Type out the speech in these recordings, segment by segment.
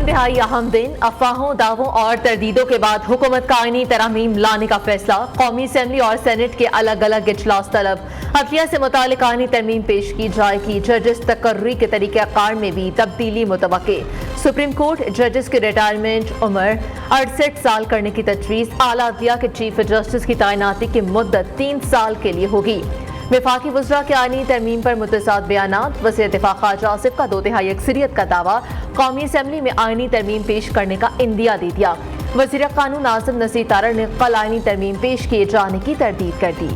इंतहाई अहम दिन, अफवाहों, दावों और तरदीदों के बाद हुकूमत का आईनी तरमीम लाने का फैसला। कौमी असम्बली और सेनेट के अलग अलग इजलास तलब। अदलिया से मुतालिक आईनी तरमीम पेश की जाएगी। जजेस तकर्री के तरीक़ाकार में भी तब्दीली मुतवक्के। सुप्रीम कोर्ट जजेस की रिटायरमेंट उम्र 68 साल करने की तजवीज़। आला अदलिया के चीफ जस्टिस की तैनाती की मुद्दत 3 साल के लिए होगी। वफाकी वज़रा के आईनी तरमीम पर मुतज़ाद बयानात। वज़ीर दिफ़ा ख़ाजा आसिफ का 2/3 अक्सरियत का दावा। कौमी असम्बली में आईनी तरमीम पेश करने का इंदिया दे दिया। वज़ीर क़ानून आज़म नज़ीर तारड़ ने कल आईनी तरमीम पेश किए जाने की तरदीद कर दी।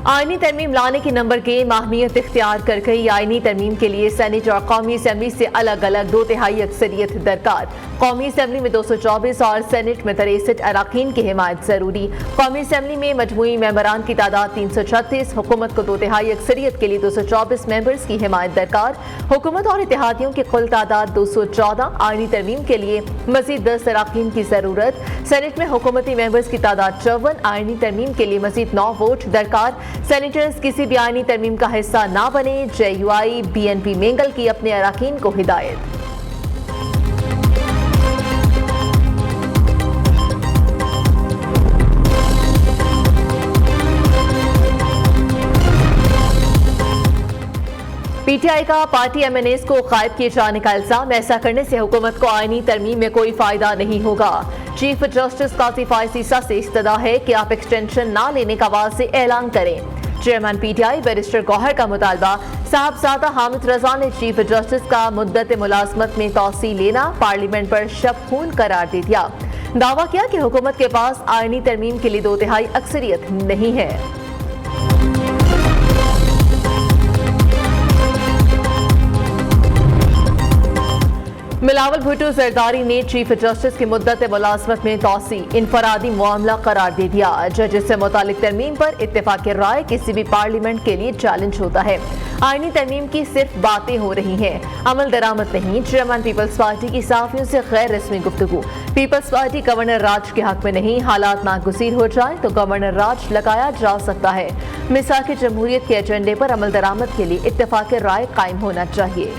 आईनी तरमीम लाने की नंबर गेम अहमियत इख्तियार कर गई। आईनी तरमीम के लिए सेनेट और कौमी असम्बली से अलग अलग 2/3 अक्सरियत दरकार। कौमी असम्बली में 224 और सेनेट में 63 अराकीन की हिमायत जरूरी। कौमी असम्बली में मजमूई मेंबरान की तादाद 336। हुकूमत को 2/3 अक्सरियत के लिए 224 मेंबर्स की हिमायत दरकार। हुकूमत और इत्तेहादियों की कुल तादाद 214। आईनी तरमीम के लिए मजीद 10 अराकीन की जरूरत। सेनेट में हुकूमती मेंबर्स की तादाद 54। आईनी तरमीम के लिए मजीद 9 वोट दरकार। सेनेटर्स किसी भी आईनी तरमीम का हिस्सा ना बने। JUI BNP मेंगल की अपने अराकीन को हिदायत। PTI का पार्टी MNAs को गायब किए जाने का इल्जाम। ऐसा करने से हुकूमत को आईनी तरमीम में कोई फायदा नहीं होगा। चीफ जस्टिस काजी फायज ईसा से इस्तदा है कि आप एक्सटेंशन ना लेने का वाज़ेह ऐलान करें। चेयरमैन PTI बैरिस्टर गौहर का मुतालबा। साहबजादा हामिद रजा ने चीफ जस्टिस का मुद्दत मुलाजमत में तौसी लेना पार्लियामेंट पर शब खून करार दे दिया। दावा किया कि हुकूमत के पास आईनी तरमीम के लिए 2/3 अक्सरियत नहीं है। बिलावल भुट्टो जरदारी ने चीफ जस्टिस की मुद्दत मुलाजमत में तौसी इनफरादी मामला करार दे दिया। जजेस से मुतालिक तरमीम पर इत्तेफाक राय किसी भी पार्लियामेंट के लिए चैलेंज होता है। आईनी तरमीम की सिर्फ बातें हो रही हैं, अमल दरामद नहीं। चेयरमैन पीपल्स पार्टी की सहाफियों से गैर रस्मी गुफ्तगू। पीपल्स पार्टी गवर्नर राज के हक में नहीं। हालात नागुज़ीर हो जाए तो गवर्नर राज लगाया जा सकता है। मिसाक जमहूरियत के एजेंडे पर अमल दरामद के लिए इत्तेफाक राय कायम होना चाहिए।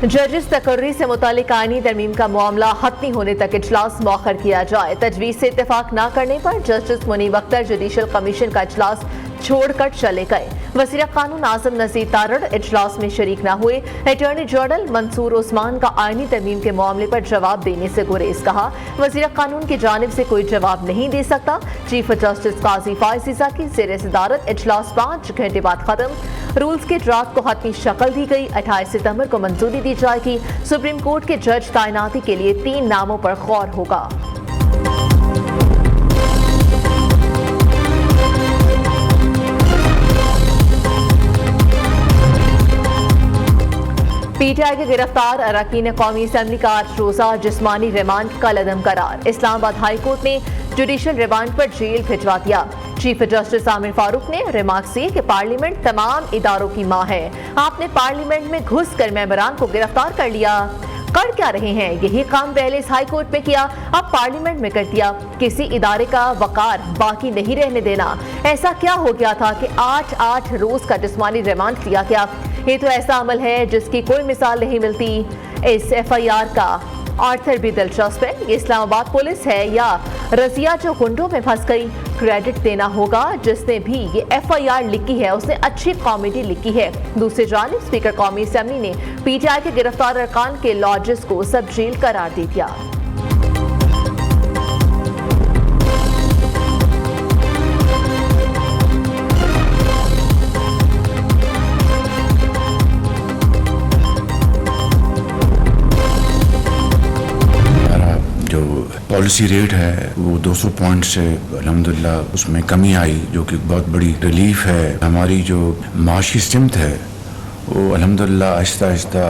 जजेस तकर्री से मुतालिक आईनी तरमीम का मामला हतमी होने तक इजलास मौखर किया जाए। तजवीज़ से इत्तेफाक न करने पर justice Munib Akhtar judicial commission का इजलास छोड़कर चले गए। वज़ीर क़ानून आज़म नज़ीर तारड़ इजलास में शरीक न हुए। अटॉर्नी जनरल मंसूर उस्मान का आईनी तरमीम के मामले पर जवाब देने से गुरेज। कहा वज़ीर क़ानून की जानिब से कोई जवाब नहीं दे सकता। चीफ जस्टिस काजी फायज ईसा की ज़ेर सदारत इजलास 5 घंटे बाद खत्म। रूल्स के ड्राफ्ट को हतमी शक्ल दी गई। 28 सितंबर को मंजूरी दी जाएगी। सुप्रीम कोर्ट के जज तैनाती के लिए 3 नामों पर गौर होगा। PTI के गिरफ्तार अरकान कौमी असम्बली का 8 रोज़ा जिस्मानी रिमांड कल अदम करार। इस्लामाबाद हाई कोर्ट ने जुडिशल रिमांड पर जेल भिजवा दिया। चीफ जस्टिस आमिर फारूक ने रिमार्क किए कि पार्लियामेंट तमाम इदारों की मां है। आपने पार्लियामेंट में घुस कर मेंबरान को गिरफ्तार कर लिया। कर क्या रहे हैं? यही काम पहले इस हाई कोर्ट में किया, अब पार्लियामेंट में कर दिया। किसी इदारे का वकार बाकी नहीं रहने देना। ऐसा क्या हो गया था कि 8 रोज का जिस्मानी रिमांड लिया गया? ये तो ऐसा अमल है जिसकी कोई मिसाल नहीं मिलती। इस FIR का आर्थर भी दिलचस्प है। ये इस्लामाबाद पुलिस है या रजिया जो गुंडों में फंस गई? क्रेडिट देना होगा जिसने भी ये FIR लिखी है, उसने अच्छी कॉमेडी लिखी है। दूसरी जानिब स्पीकर कौमी असम्बली ने PTI के गिरफ्तार अरकान के लॉजेस को सब जेल करार दे दिया। पॉलिसी रेट है वो 200 पॉइंट से अल्हम्दुलिल्लाह उसमें कमी आई, जो कि बहुत बड़ी रिलीफ है। हमारी जो माशी सिमत है वो अल्हम्दुलिल्लाह आहिस्ता आहिस्ता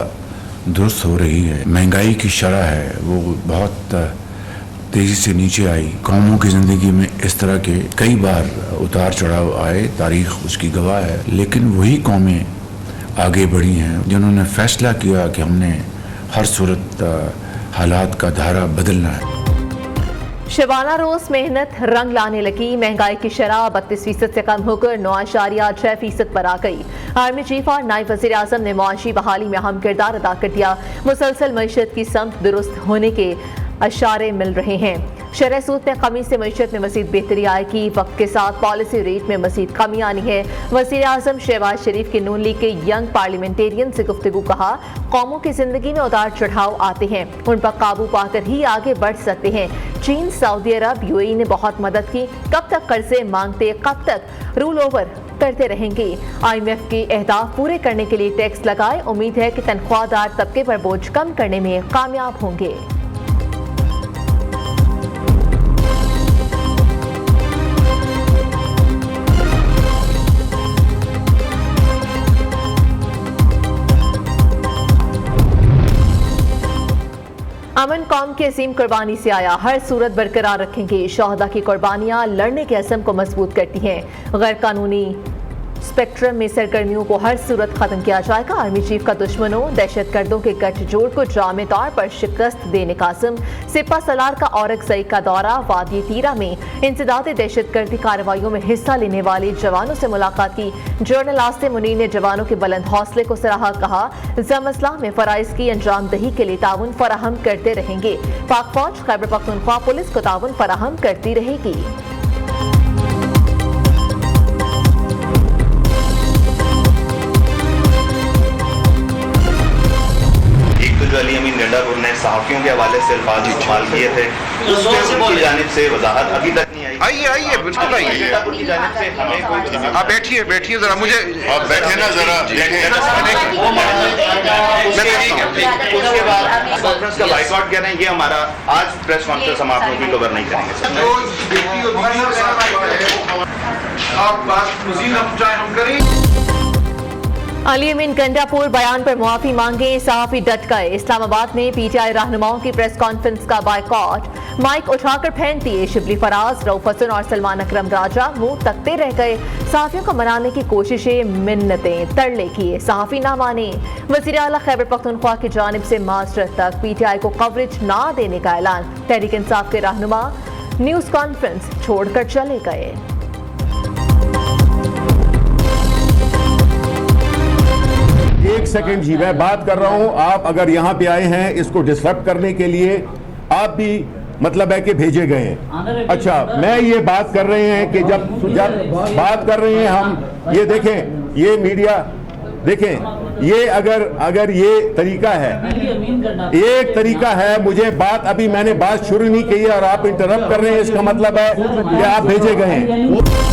दुरुस्त हो रही है। महंगाई की शरह है वो बहुत तेज़ी से नीचे आई। कौमों की ज़िंदगी में इस तरह के कई बार उतार चढ़ाव आए, तारीख उसकी गवाह है। लेकिन वही कौमें आगे बढ़ी हैं, जिन्होंने फैसला किया कि हमने हर सूरत हालात का धारा बदलना है। शबाना रोज मेहनत रंग लाने लगी। महंगाई की शरह 32% से कम होकर 9.6% पर आ गई। आर्मी चीफ और नायब वज़ीर आज़म ने मुआशी बहाली में अहम किरदार अदा कर दिया। मुसलसल मईशत की समत दुरुस्त होने के इशारे मिल रहे हैं। शरह सूद में कमी से मईशत में मज़ीद बेहतरी आएगी। वक्त के साथ पॉलिसी रेट में मज़ीद कमी आनी है। वज़ीर आज़म शहबाज शरीफ के नून लीग के यंग पार्लियामेंटेरियन से गुफ्तगू कहा, कौमों की जिंदगी में उतार चढ़ाव आते हैं, उन पर काबू पाकर ही आगे बढ़ सकते हैं। चीन, सऊदी अरब, यूएई ने बहुत मदद की, कब तक कर्जे मांगते, कब तक रूल ओवर करते रहेंगे। IMF के अहदाफ पूरे करने के लिए टैक्स लगाए। उम्मीद है कि तनख्वाहदार तबके पर बोझ कम करने में कामयाब होंगे। अमन कौम की अजीम कुर्बानी से आया, हर सूरत बरकरार रखेंगे। शोहदा की कुर्बानियां लड़ने के अज़म को मजबूत करती हैं। गैर कानूनी स्पेक्ट्रम में सरगर्मियों को हर सूरत खत्म किया जाएगा। आर्मी चीफ का दुश्मनों दहशतगर्दों के गठजोड़ को जामे तौर पर शिकस्त देने का अज़म। सिपा सलार का औरंगज़ई का दौरा। वादी तीरा में इंसदाद दहशतगर्दी कार्रवाइयों में हिस्सा लेने वाले जवानों से मुलाकात की। जनरल आसिम मुनीर ने जवानों के बुलंद हौसले को सराहा। कहा, ज़म-ए-इस्लाह में फ़राइज़ की अंजामदही के लिए ताउन फराहम करते रहेंगे। पाक फौज खैबर पख्तूनख्वा पुलिस को ताउन फराहम करती रहेगी। अली अमीन गंडापुर ने सहाफ़ियों के हवाले से अल्फाज इस्तेमाल किए थे, उसकी जानिब से वजाहत अभी तक नहीं आई। आइए बिल्कुल आइए, की जानिब से हमें कोई आप बैठिए जरा, मुझे आप बैठे ना जरा, उसके बाद कॉन्फ्रेंस का बाइकआउट कर रहे हैं। ये हमारा आज प्रेस कॉन्फ्रेंस हम आप लोगों की कवर नहीं करेंगे। आप बात मज़ीद हम करें। अली अमीन गंडापुर बयान पर मुआफी मांगे, सहाफ़ी डट गए। इस्लामाबाद में PTI रहनुमाओं की प्रेस कॉन्फ्रेंस का बाइकआउट। माइक उठाकर फेंक दिए। शिबली फराज, रऊफ हसन और सलमान अकरम राजा मुंह तकते रह गए। सहाफ़ियों को मनाने की कोशिशें, मिन्नतें, तरले किए, सहाफ़ी ना माने। वज़ीर आला खैबर पख्तूनख्वा की जानिब से मार्च तक PTI को कवरेज ना देने का ऐलान। तहरीक इंसाफ के रहनुमा न्यूज़ कॉन्फ्रेंस छोड़कर चले गए। एक सेकंड जी, मैं बात कर रहा हूं। आप अगर यहां पे आए हैं इसको डिस्टर्ब करने के लिए, आप भी मतलब है कि भेजे गए हैं। अच्छा, मैं ये बात कर रहे हैं कि जब बात कर रहे हैं हम, ये देखें, ये मीडिया देखें, ये अगर ये तरीका है, एक तरीका है, मुझे बात अभी मैंने बात शुरू नहीं की और आप इंटरप्ट कर रहे हैं, इसका मतलब है कि आप भेजे गए हैं।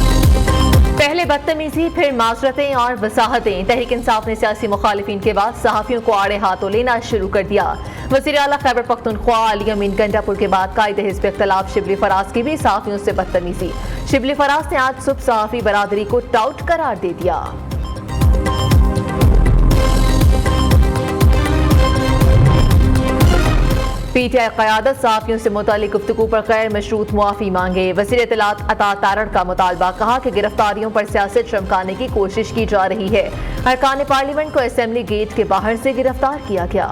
पहले बदतमीजी, फिर माजरतें और वसाहतें। तहरीक इंसाफ ने सियासी मुखालिफिन के बाद सहाफ़ियों को आड़े हाथों लेना शुरू कर दिया। वज़ीर आला खैबर पख्तूनख्वा अली अमीन गंडापुर के बाद कायदे हिज़्ब इख्तिलाफ शिबली फराज की भी सहाफ़ियों से बदतमीजी। शिबली फराज ने आज सुबह सहाफ़ी बरादरी को टाउट करार दे दिया। PTI क़यादत सहाफ़ियों से मुतालिक गुफ्तगू पर गैर मशरूत मुआफ़ी मांगे। वज़ीर इत्तलात अता तारड़ का मुतालबा। कहा कि गिरफ्तारियों पर सियासत चमकाने की कोशिश की जा रही है। अरकान पार्लियामेंट को असेंबली गेट के बाहर से गिरफ्तार किया गया।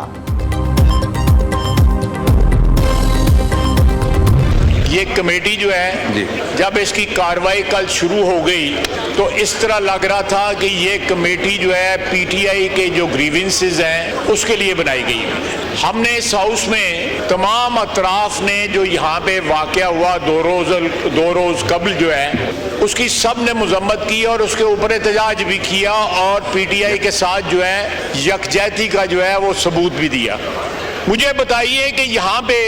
ये कमेटी जो है, जब इसकी कार्रवाई कल शुरू हो गई तो इस तरह लग रहा था कि ये कमेटी जो है PTI के जो ग्रीवेंसेस हैं उसके लिए बनाई गई। हमने इस हाउस में तमाम अतराफ ने जो यहाँ पे वाक़या हुआ दो रोज़ कबल जो है उसकी सब ने मजम्मत की और उसके ऊपर एहतजाज भी किया और PTI के साथ जो है यकजहती का जो है वो सबूत भी दिया। मुझे बताइए कि यहाँ पे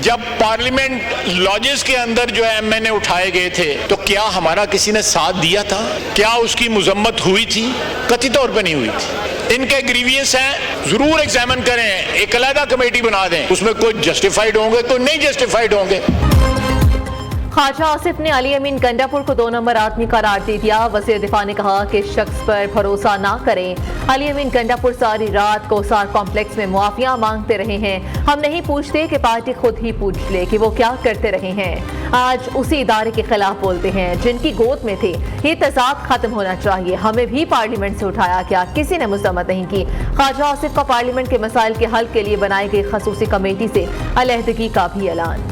जब पार्लियामेंट लॉजेस के अंदर जो है MNA उठाए गए थे तो क्या हमारा किसी ने साथ दिया था? क्या उसकी मजम्मत हुई थी? कतई तौर पे नहीं हुई थी। इनके ग्रीवियंस हैं, जरूर एग्जामिन करें, एक अलग कमेटी बना दें, उसमें कोई जस्टिफाइड होंगे, कोई नहीं जस्टिफाइड होंगे। ख्वाजा आसिफ ने अली अमीन गंडापुर को 2 नंबर आदमी करार दे दिया। वज़ीर दिफा ने कहा कि इस शख्स पर भरोसा ना करें। अली अमीन गंडापुर सारी रात कोसार कॉम्प्लेक्स में मुआफिया मांगते रहे हैं। हम नहीं पूछते कि पार्टी खुद ही पूछ ले कि वो क्या करते रहे हैं। आज उसी इदारे के खिलाफ बोलते हैं जिनकी गोद में थे। ये तजाद खत्म होना चाहिए। हमें भी पार्लियामेंट से उठाया गया, किसी ने मजम्मत नहीं की। ख्वाजा आसिफ का पार्लियामेंट के मसाइल के हल के लिए बनाई गई खसूसी कमेटी से अलहदगी का भी ऐलान।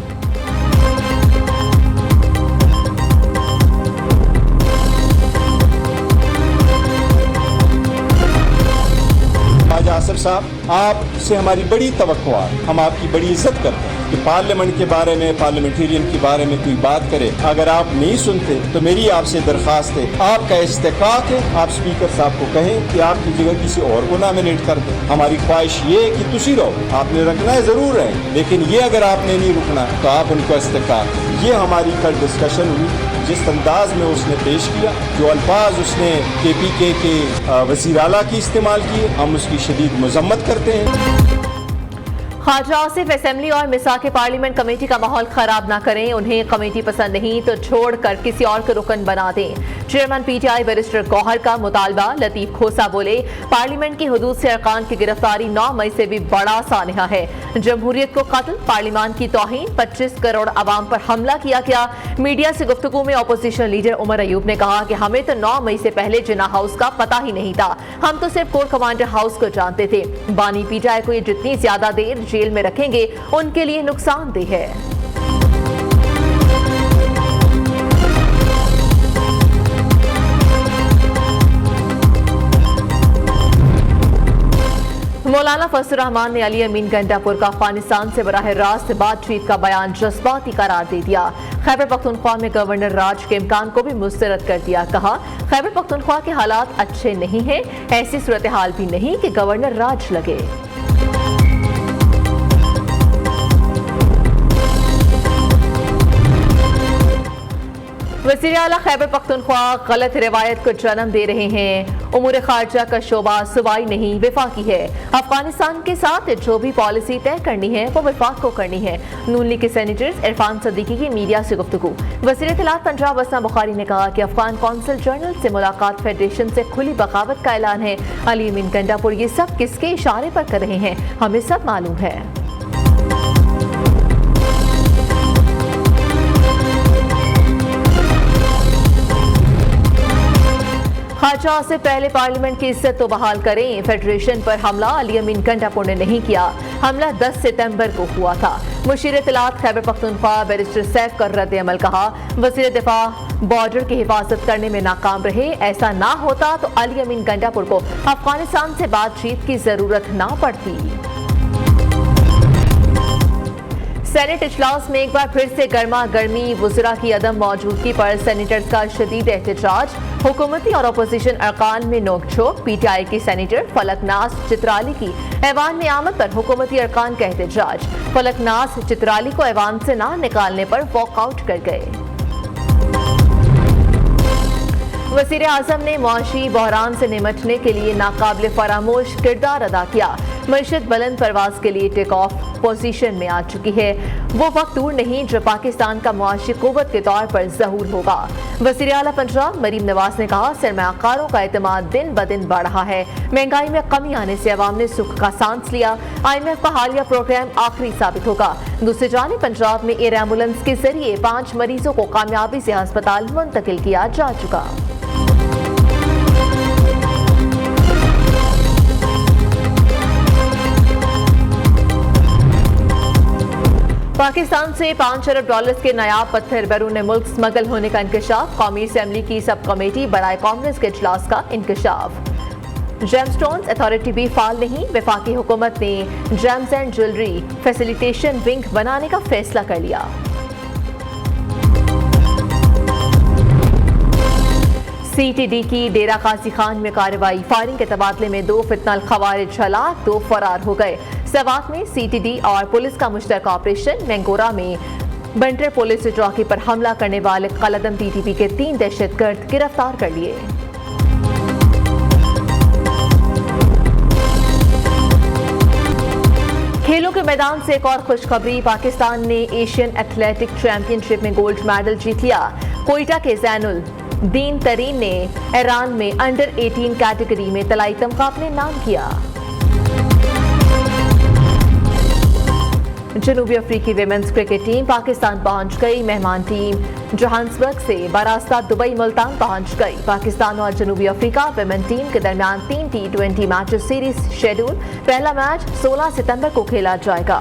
ख्वाजा आसिफ साहब, आपसे हमारी बड़ी तवक्को है, हम आपकी बड़ी इज्जत करते हैं कि पार्लियामेंट के बारे में, पार्लियामेंटेरियन के बारे में कोई बात करे। अगर आप नहीं सुनते तो मेरी आपसे दरख्वास्त है, आपका इस्तेकाक है, आप स्पीकर साहब को कहें कि आपकी जगह किसी और को नामिनेट कर दें। हमारी ख्वाहिश ये है कि तुसी रहो, आपने रखना है ज़रूर रहें, लेकिन ये अगर आपने नहीं रुकना तो आप उनको इस्तेकाक। ये हमारी कल डिस्कशन हुई, जिस अंदाज में उसने पेश किया, जो अल्फाज उसने KPK के वज़ीर आला की इस्तेमाल किए, हम उसकी शदीद मजम्मत करते हैं। ख्वाजा आसिफ असेंबली और मिसाक पार्लियामेंट कमेटी का माहौल खराब ना करें। उन्हें कमेटी पसंद नहीं तो छोड़कर किसी और को रुकन बना दें। चेयरमैन PTI बैरिस्टर गौहर का मुतालबा। लतीफ खोसा बोले, पार्लियामेंट की हुदूद से अरकान की गिरफ्तारी 9 मई से भी बड़ा सानहा है। जमहूरियत को कत्ल, पार्लियामान की तौहीन, 25 करोड़ आवाम पर हमला किया गया। मीडिया से गुफ्तगू में अपोजिशन लीडर उमर अयूब ने कहा कि हमें तो 9 मई से पहले जिन्ना हाउस का पता ही नहीं था, हम तो सिर्फ कोर कमांडर हाउस को जानते थे। बानी PTI को ये जितनी ज्यादा देर जेल में रखेंगे उनके लिए नुकसानदेह है। मौलाना फजल रहमान ने अली अमीन गंडापुर का अफगानिस्तान से बराह रास्त बातचीत का बयान जज्बाती करार दे दिया। खैबर पख्तूनख्वा में गवर्नर राज के इम्कान को भी मुस्तरद कर दिया। कहा, खैबर पख्तूनख्वा के हालात अच्छे नहीं हैं, ऐसी सूरत हाल भी नहीं कि गवर्नर राज लगे। वज़ीर आला खैबर पख्तूनख्वा गलत रिवायत को जन्म दे रहे हैं। उमूर खारजा का शोबा सूबाई नहीं वफाकी है। अफगानिस्तान के साथ जो भी पॉलिसी तय करनी है वो वफाक को करनी है। नून लीग के सेनेटर इरफान सदीकी की मीडिया से गुफ्तगू। वज़ीर इत्तलात पंजाब असना बुखारी ने कहा कि अफगान कौंसिल जनरल से मुलाकात फेडरेशन से खुली बगावत का ऐलान है। अली अमीन गंडापुर ये सब किसके इशारे पर कर रहे हैं, हमें सब मालूम है। ख्वाजा से पहले पार्लियामेंट की इज्जत तो बहाल करें। फेडरेशन पर हमला अली अमीन गंडापुर ने नहीं किया। हमला 10 सितंबर को हुआ था। मुशीर इत्तलात खैबर पख्तूनख्वा बैरिस्टर सैफ का रद्द अमल। कहा, वज़ीर दिफा बॉर्डर की हिफाजत करने में नाकाम रहे। ऐसा ना होता तो अली अमीन गंडापुर को अफगानिस्तान से बातचीत की जरूरत ना पड़ती। सेनेट इजलास में एक बार फिर से गर्मा गर्मी। वुज़रा की अदम मौजूदगी पर सेनेटर्स का शदीद एहतजाज। हुकूमती और अपोजिशन अरकान में नोकझोंक। PTI की सेनेटर फलकनाज चित्राली की ऐवान में आमद पर हुकूमती अरकान का एहतजाज। फलकनाज चित्राली को ऐवान से ना निकालने पर वॉकआउट कर गए। वज़ीर आज़म ने मुआशी बहरान से निमटने के लिए नाकाबिल फरामोश किरदार अदा किया। मईशत बुलंद परवाज के लिए टेक ऑफ पोजीशन में आ चुकी है। वो वक्त दूर नहीं जब पाकिस्तान का मुआशी कुव्वत के तौर पर ज़हूर होगा। वज़ीर आला पंजाब मरीम नवाज ने कहा, सरमायाकारों का एतमाद दिन ब दिन बढ़ रहा है। महंगाई में कमी आने से अवाम ने सुख का सांस लिया। IMF का हालिया प्रोग्राम आखिरी साबित होगा। दूसरी जानिब पंजाब में एयर एम्बुलेंस के जरिए 5 मरीजों को कामयाबी से अस्पताल मुंतकिल किया जा चुका। पाकिस्तान से $5 अरब के नायाब पत्थर बैरून मुल्क स्मगल होने का इंकशाफ। कौमी असेंबली की सब कमेटी बराए कांग्रेस के इजलास का इंकशाफ। जेमस्टोन्स अथॉरिटी भी फाल नहीं। वफाकी हुकूमत ने James and jewellery facilitation wing बनाने का फैसला कर लिया। CTD की डेरा गाजी खान में कार्रवाई। फायरिंग के तबादले में 2 फितनल खवारिज हलाक, 2 फरार हो गए। सवात में CTD और पुलिस का मुश्तरका ऑपरेशन। मैंगोरा में बंटर पुलिस चौकी पर हमला करने वाले कलदम TTP के 3 दहशतगर्द गिरफ्तार कर लिए। खेलों के मैदान मैदान से एक और खुशखबरी, पाकिस्तान ने एशियन एथलेटिक चैंपियनशिप में गोल्ड मेडल जीत लिया। कोयटा के जैनुल दीन तरीन ने ईरान में अंडर 18 कैटेगरी में तलाई तमगा अपने नाम किया। जनूबी अफ्रीकी विमेंस क्रिकेट टीम पाकिस्तान पहुंच गई। मेहमान टीम जोहान्सबर्ग से बरास्ता दुबई मुल्तान पहुंच गई। पाकिस्तान और जनूबी अफ्रीका विमेन टीम के दरमियान 3 T20 मैचेस सीरीज शेड्यूल। पहला मैच 16 सितंबर को खेला जाएगा।